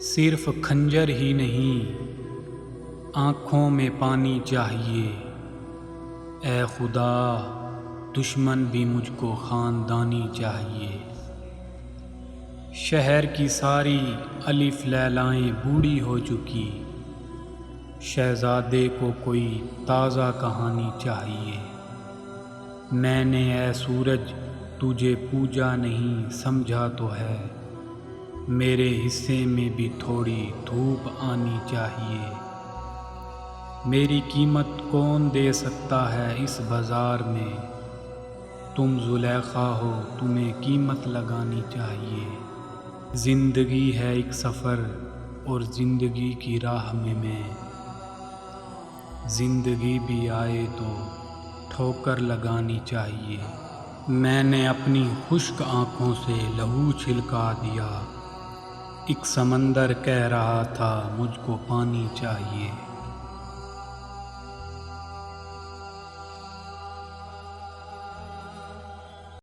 صرف کھنجر ہی نہیں آنکھوں میں پانی چاہیے، اے خدا دشمن بھی مجھ کو خاندانی چاہیے۔ شہر کی ساری الف لیلائیں بوڑھی ہو چکی، شہزادے کو کوئی تازہ کہانی چاہیے۔ میں نے اے سورج تجھے پوجا نہیں سمجھا تو ہے، میرے حصے میں بھی تھوڑی دھوپ آنی چاہیے۔ میری قیمت کون دے سکتا ہے اس بازار میں، تم زلیخا ہو تمہیں قیمت لگانی چاہیے۔ زندگی ہے ایک سفر اور زندگی کی راہ میں زندگی بھی آئے تو ٹھوکر لگانی چاہیے۔ میں نے اپنی خشک آنکھوں سے لہو چھلکا دیا، ایک سمندر کہہ رہا تھا مجھ کو پانی چاہیے۔